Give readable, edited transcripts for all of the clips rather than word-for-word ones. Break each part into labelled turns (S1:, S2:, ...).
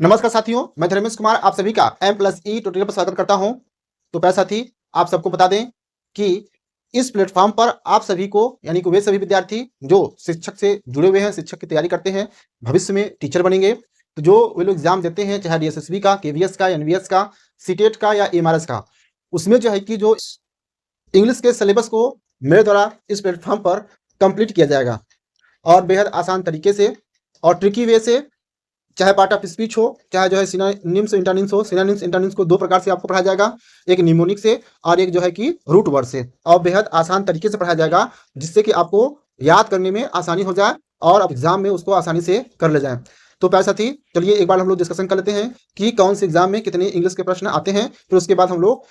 S1: नमस्कार साथियों, मैं धर्मेश कुमार आप सभी का M+E ट्यूटोरियल पर स्वागत करता हूं। तो प्यारे साथी, आप सबको बता दें कि इस प्लेटफॉर्म पर आप सभी को यानी कि वे सभी विद्यार्थी जो शिक्षक से जुड़े हुए हैं, शिक्षक की तैयारी करते हैं, भविष्य में टीचर बनेंगे, तो जो वे लोग एग्जाम देते हैं चाहे DSSB का, KVS का, NVS का, CTET का या MRS का, उसमें जो है कि जो इंग्लिश के सिलेबस को मेरे द्वारा इस प्लेटफॉर्म पर कंप्लीट किया जाएगा और बेहद आसान तरीके से और ट्रिकी वे से, चाहे पार्ट ऑफ स्पीच हो, चाहे जो है सिनोनिम्स इंटरनिम्स हो। सिनोनिम्स इंटरनिम्स को दो प्रकार से आपको पढ़ाया जाएगा, एक निमोनिक से और एक जो है कि रूट वर्ड से, और बेहद आसान तरीके से पढ़ाया जाएगा जिससे कि आपको याद करने में आसानी हो जाए और आप एग्जाम में उसको आसानी से कर ले जाएं। तो प्यारे साथी, चलिए एक बार हम लोग डिस्कशन कर लेते हैं कि कौन से एग्जाम में कितने इंग्लिश के प्रश्न आते हैं, फिर उसके बाद हम लोग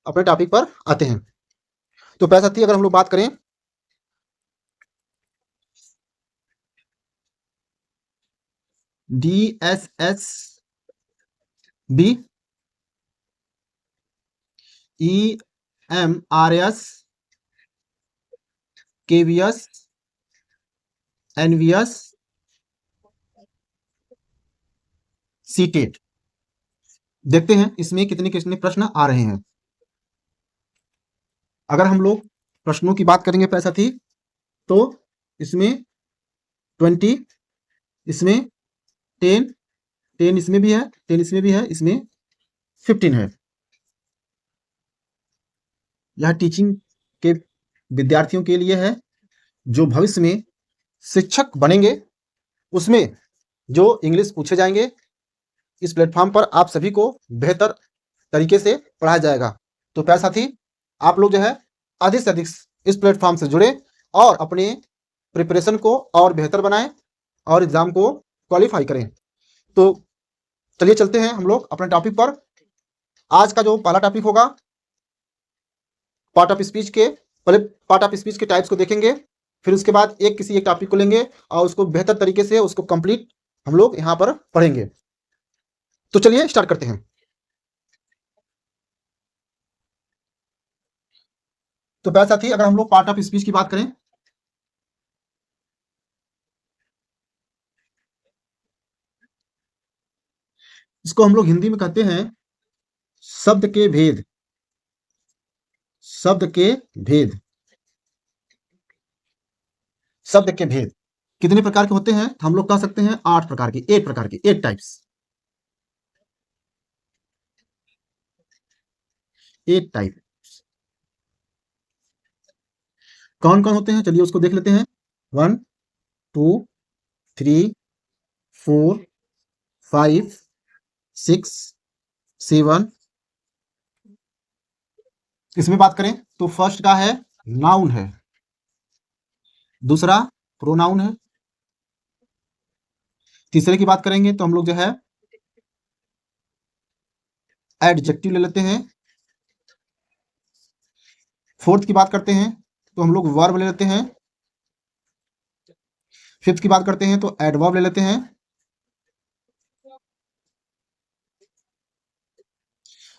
S1: अपने टॉपिक पर आते हैं। तो प्यारे साथी, अगर हम लोग बात करें DSSB, EMRS, KVS, NVS, CTET, देखते हैं इसमें कितने कितने प्रश्न आ रहे हैं। अगर हम लोग प्रश्नों की बात करेंगे प्यारे साथी, तो इसमें 20, इसमें 10, 10 इसमें भी है, 10 इसमें भी है, इसमें 15 है। यह टीचिंग के विद्यार्थियों के लिए है जो भविष्य में शिक्षक बनेंगे। उसमें जो इंग्लिश पूछे जाएंगे, इस प्लेटफॉर्म पर आप सभी को बेहतर तरीके से पढ़ाया जाएगा। तो प्यारे साथी, आप लोग जो है अधिक से अधिक इस प्लेटफॉर्म से जुड़े और अपने प्रिपरेशन को और बेहतर बनाएं और एग्जाम को क्वालिफाई करें। तो चलिए चलते हैं हम लोग अपने टॉपिक पर। आज का जो पहला टॉपिक होगा, पार्ट ऑफ स्पीच के, पहले पार्ट ऑफ स्पीच के टाइप्स को देखेंगे, फिर उसके बाद किसी एक टॉपिक को लेंगे और उसको बेहतर तरीके से उसको कंप्लीट हम लोग यहाँ पर पढ़ेंगे। तो चलिए स्टार्ट करते हैं। तो प्यारे साथी, अगर हम लोग पार्ट ऑफ स्पीच की बात करें, इसको हम लोग हिंदी में कहते हैं शब्द के भेद। शब्द के भेद, शब्द के भेद कितने प्रकार के होते हैं? तो हम लोग कह सकते हैं 8 प्रकार के, 8 प्रकार के, 8 टाइप्स, 8 टाइप। कौन कौन होते हैं चलिए उसको देख लेते हैं। 1, 2, 3, 4, 5, 6, 7। इसमें बात करें तो फर्स्ट का है नाउन है, दूसरा प्रोनाउन है, तीसरे की बात करेंगे तो हम लोग जो है एडजेक्टिव ले लेते हैं, फोर्थ की बात करते हैं तो हम लोग वर्ब ले लेते हैं, फिफ्थ की बात करते हैं तो एडवर्ब ले लेते हैं,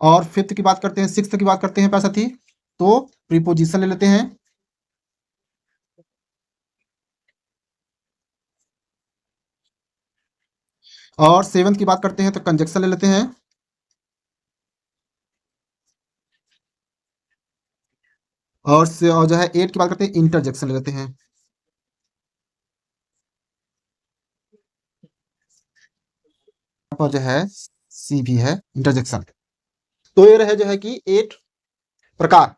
S1: और फिफ्थ की बात करते हैं, सिक्स्थ की बात करते हैं प्यारे साथी तो प्रीपोजिशन ले लेते हैं, और सेवंथ की बात करते हैं तो कंजक्शन ले लेते हैं, और जो है 8 की बात करते हैं इंटरजेक्शन ले लेते हैं। और जो है सी भी है इंटरजेक्शन। तो ये रहे जो है कि 8 प्रकार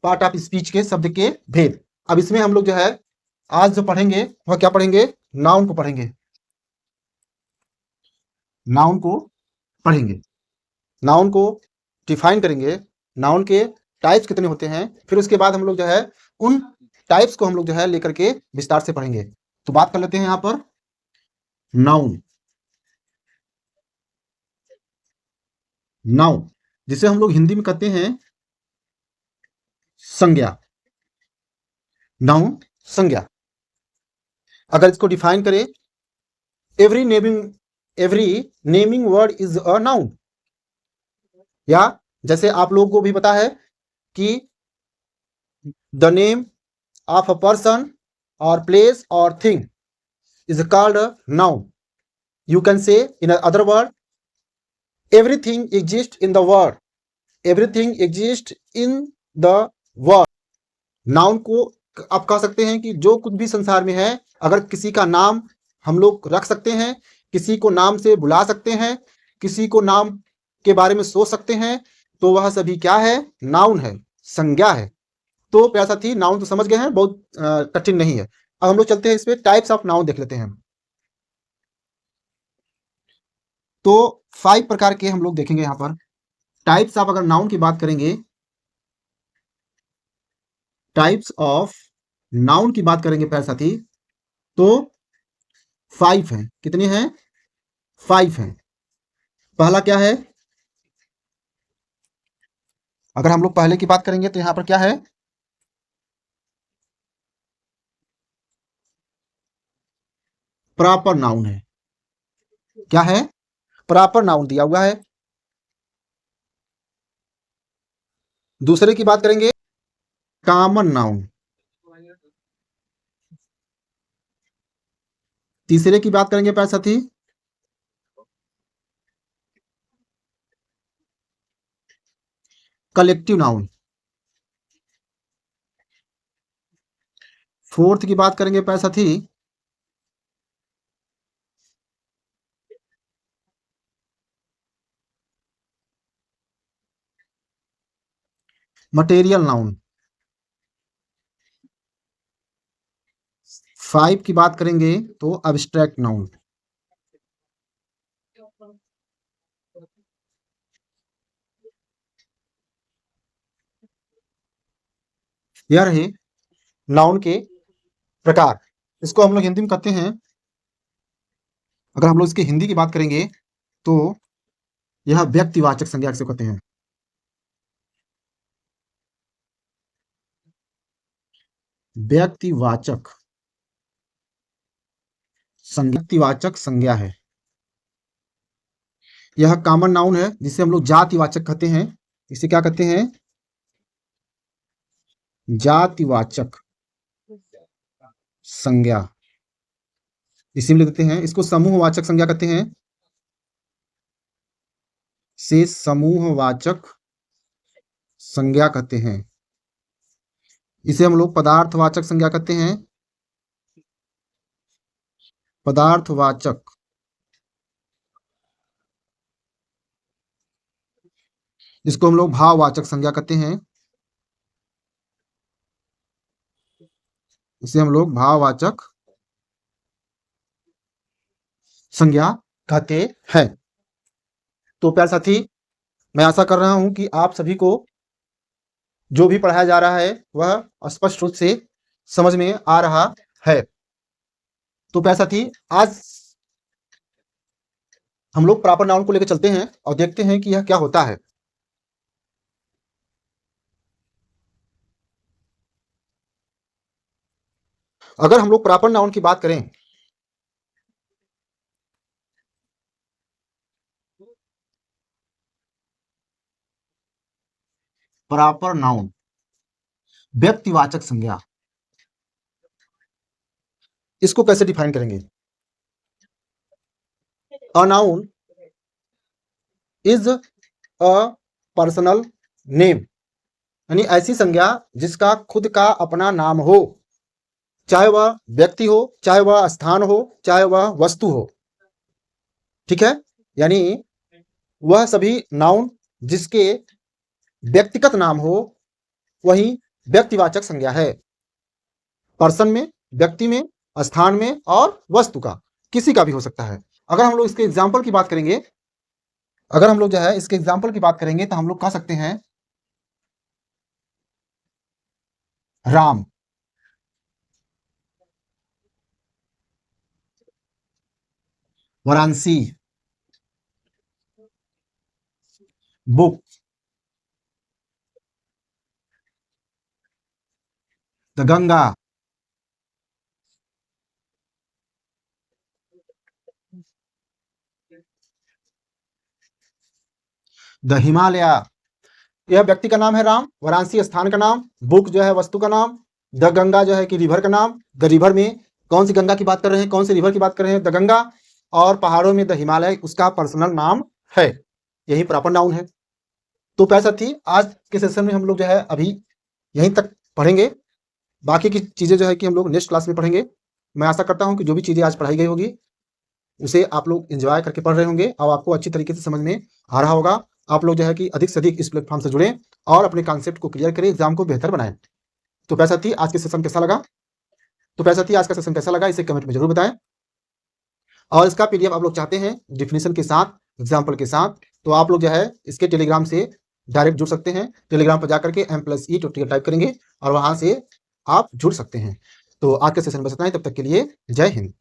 S1: पार्ट ऑफ स्पीच के शब्द के भेद। अब इसमें हम लोग जो है आज जो पढ़ेंगे वह क्या पढ़ेंगे? नाउन को पढ़ेंगे, नाउन को पढ़ेंगे, नाउन को डिफाइन करेंगे, नाउन के टाइप्स कितने होते हैं, फिर उसके बाद हम लोग जो है उन टाइप्स को हम लोग जो है लेकर के विस्तार से पढ़ेंगे। तो बात कर लेते हैं यहाँ पर नाउन। नाउन जिसे हम लोग हिंदी में कहते हैं संज्ञा, नाउन संज्ञा। अगर इसको डिफाइन करें, every naming word is a noun, या जैसे आप लोगों को भी पता है कि the name of a person और प्लेस और thing is called a noun. You can say in other word everything exist in the world, everything exist in the world. Noun को आप कह सकते हैं कि जो कुछ भी संसार में है, अगर किसी का नाम हम लोग रख सकते हैं, किसी को नाम से बुला सकते हैं, किसी को नाम के बारे में सोच सकते हैं, तो वह सभी क्या है? नाउन है, संज्ञा है। तो प्यारे साथी, नाउन तो समझ गए हैं, बहुत कठिन नहीं है। अब हम लोग चलते हैं इस पे टाइप्स ऑफ नाउन देख लेते हैं। तो 5 प्रकार के हम लोग देखेंगे यहाँ पर टाइप्स ऑफ। अगर नाउन की बात करेंगे, टाइप्स ऑफ नाउन की बात करेंगे प्यारे साथी, तो 5 हैं। कितने हैं? 5 हैं। पहला क्या है? अगर हम लोग पहले की बात करेंगे तो यहां पर क्या है? प्रॉपर नाउन है। क्या है? प्रॉपर नाउन दिया हुआ है। दूसरे की बात करेंगे, कॉमन नाउन। तीसरे की बात करेंगे प्यारे साथी, कलेक्टिव नाउन। फोर्थ की बात करेंगे प्यारे साथी, मटेरियल नाउन। 5 की बात करेंगे तो अब्स्ट्रैक्ट नाउन। यह रहे नाउन के प्रकार। इसको हम लोग हिंदी में कहते हैं, अगर हम लोग इसकी हिंदी की बात करेंगे तो यह व्यक्तिवाचक संज्ञा से कहते हैं। व्यक्तिवाचक व्यक्तिवाचक संज्ञा है। यह कॉमन नाउन है, जिसे हम लोग जातिवाचक कहते हैं। इसे क्या कहते हैं? जातिवाचक संज्ञा। इसी में लिख देते हैं। इसको समूहवाचक संज्ञा कहते हैं, से समूहवाचक संज्ञा कहते हैं। इसे हम लोग पदार्थवाचक संज्ञा कहते हैं, पदार्थवाचक। इसको हम लोग भाववाचक संज्ञा कहते हैं, इसे हम लोग भाववाचक संज्ञा कहते हैं। तो प्यारे साथी, मैं आशा कर रहा हूं कि आप सभी को जो भी पढ़ाया जा रहा है वह स्पष्ट रूप से समझ में आ रहा है। तो प्यारे साथी, आज हम लोग प्रॉपर नाउन को लेकर चलते हैं और देखते हैं कि यह क्या होता है। अगर हम लोग प्रॉपर नाउन की बात करें, प्रॉपर नाउन व्यक्तिवाचक संज्ञा, इसको कैसे डिफाइन करेंगे? A noun is a personal name, यानी ऐसी संज्ञा जिसका खुद का अपना नाम हो, चाहे वह व्यक्ति हो, चाहे वह स्थान हो, चाहे वह वस्तु हो। ठीक है? यानी वह सभी नाउन जिसके व्यक्तिगत नाम हो, वही व्यक्तिवाचक संज्ञा है। पर्सन में, व्यक्ति में, स्थान में और वस्तु का, किसी का भी हो सकता है। अगर हम लोग इसके एग्जाम्पल की बात करेंगे, अगर हम लोग जो है इसके एग्जाम्पल की बात करेंगे तो हम लोग कह सकते हैं Ram, Varanasi, book, the Ganga, the Himalaya. यह व्यक्ति का नाम है राम, वाराणसी स्थान का नाम, बुक जो है वस्तु का नाम, द गंगा जो है कि रिवर का नाम। द रिवर में कौन सी गंगा की बात कर रहे हैं, कौन सी रिवर की बात कर रहे हैं? द गंगा। और पहाड़ों में द हिमालय उसका पर्सनल नाम है। यहीं पर अप एंड डाउन है। तो प्यारे साथी, आज के सेशन में हम लोग जो है अभी यहीं तक पढ़ेंगे। बाकी की चीज़ें जो है कि हम लोग नेक्स्ट क्लास में पढ़ेंगे। मैं आशा करता हूँ कि जो भी चीज़ें आज पढ़ाई गई होगी उसे आप लोग एंजॉय करके पढ़ रहे होंगे और आपको अच्छी तरीके से समझ में आ रहा होगा। आप लोग जो है कि अधिक से अधिक इस प्लेटफॉर्म से जुड़ें और अपने कॉन्सेप्ट को क्लियर करें, एग्जाम को बेहतर बनाएं। तो प्यारे साथी, आज के सेशन कैसा लगा? तो प्यारे साथी, आज का सेशन कैसा लगा इसे कमेंट में जरूर बताएं। और इसका पीडीएफ आप लोग चाहते हैं डिफिनेशन के साथ, एग्जाम्पल के साथ, तो आप लोग जो है इसके टेलीग्राम से डायरेक्ट जुड़ सकते हैं। टेलीग्राम पर जाकर के M+E ट्यूटोरियल टाइप करेंगे और वहां से आप जुड़ सकते हैं। तो आज के सेशन में बस इतना ही, तब तक के लिए जय हिंद।